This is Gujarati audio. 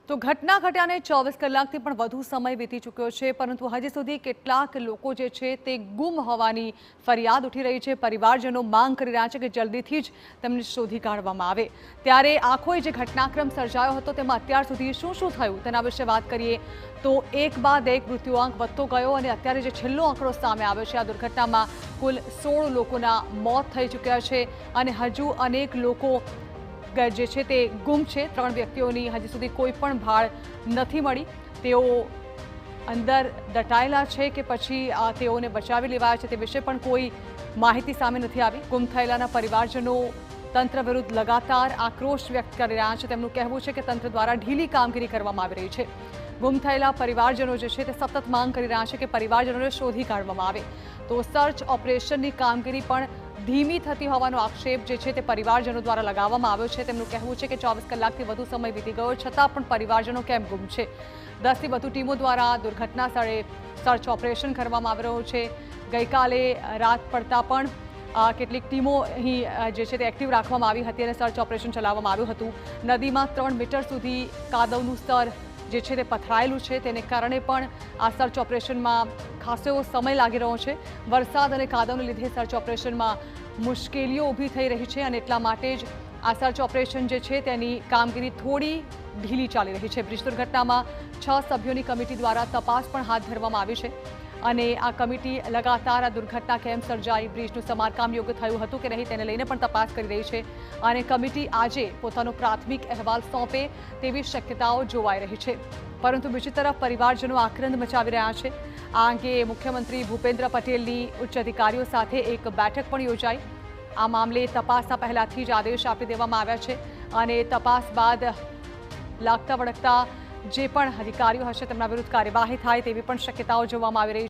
તો ઘટના ઘટ્યાને 24 કલાકથી પણ વધુ સમય વીતી ચૂક્યો છે, પરંતુ હજી સુધી કેટલાક લોકો જે છે તે ગુમ હોવાની ફરિયાદ ઉઠી રહી છે। પરિવારજનો માંગ કરી રહ્યા છે કે જલ્દીથી જ તેમને શોધી કાઢવામાં આવે। ત્યારે આખો જે ઘટનાક્રમ સર્જાયો હતો તેમાં અત્યાર સુધી શું થયું તેના વિશે વાત કરીએ તો એક બાદ એક મૃત્યુઆંક વધતો ગયો અને અત્યારે જે છેલ્લો આંકડો સામે આવ્યો છે, આ દુર્ઘટનામાં કુલ 16 લોકોના મોત થઈ ચૂક્યા છે અને હજુ અનેક લોકો જે છે તે ગુમ છે। 3 વ્યક્તિઓની હજી સુધી કોઈ પણ ભાળ નથી મળી। તેઓ અંદર દટાયેલા છે કે પછી તેઓને બચાવી લેવાયા છે તે વિશે પણ કોઈ માહિતી સામે નથી આવી। ગુમ થયેલાના પરિવારજનો તંત્ર વિરુદ્ધ લગાતાર આક્રોશ વ્યક્ત કરી રહ્યા છે। તેમનું કહેવું છે કે તંત્ર દ્વારા ઢીલી કામગીરી કરવામાં આવી રહી છે। ગુમ થયેલા પરિવારજનો જે છે તે સતત માંગ કરી રહ્યા છે કે પરિવારજનોને શોધી કાઢવામાં આવે। તો સર્ચ ઓપરેશનની કામગીરી પણ ધીમી થતી હોવાનો આક્ષેપ જે છે તે પરિવારજનો દ્વારા લગાવવામાં આવ્યો છે। તેમનું કહેવું છે કે 24 કલાકથી વધુ સમય વીતી ગયો છતાં પણ પરિવારજનો કેમ ગુમ છે। 10થી વધુ ટીમો દ્વારા દુર્ઘટના સ્થળે સર્ચ ઓપરેશન કરવામાં આવી રહ્યું છે। ગઈકાલે રાત પડતા પણ કેટલીક ટીમો અહીં જે છે તે એક્ટિવ રાખવામાં આવી હતી અને સર્ચ ઓપરેશન ચલાવવામાં આવ્યું હતું। નદીમાં 3 મીટર સુધી કાદવનું સ્તર જે છે તે પથરાયેલું છે, તેને કારણે પણ આ સર્ચ ઓપરેશનમાં ખાસો એવો સમય લાગી રહ્યો છે। વરસાદ અને કાદવને લીધે સર્ચ ઓપરેશનમાં મુશ્કેલીઓ ઊભી થઈ રહી છે અને એટલા માટે જ આ સર્ચ ઓપરેશન જે છે તેની કામગીરી થોડી ઢીલી ચાલી રહી છે। બ્રિજ દુર્ઘટનામાં 6 સભ્યોની કમિટી દ્વારા તપાસ પણ હાથ ધરવામાં આવી છે અને આ કમિટી લગાતાર આ દુર્ઘટના કેમ સર્જાઈ, બ્રિજનું સમારકામ યોગ્ય થયું હતું કે નહીં તેને લઈને પણ તપાસ કરી રહી છે અને કમિટી આજે પોતાનો પ્રાથમિક અહેવાલ સોંપે તેવી શક્યતાઓ જોવાઈ રહી છે। પરંતુ બીજી તરફ પરિવારજનો આક્રંદ મચાવી રહ્યા છે। આ અંગે મુખ્યમંત્રી ભૂપેન્દ્ર પટેલની ઉચ્ચ અધિકારીઓ સાથે એક બેઠક પણ યોજાઈ। આ મામલે તપાસના પહેલાથી જ આદેશ આપી દેવામાં આવ્યા છે અને તપાસ બાદ લાગતા વળગતા જે પણ અધિકારીઓ હશે તેમના વિરુદ્ધ કાર્યવાહી થાય તેવી પણ શક્યતાઓ જોવામાં આવી રહી છે।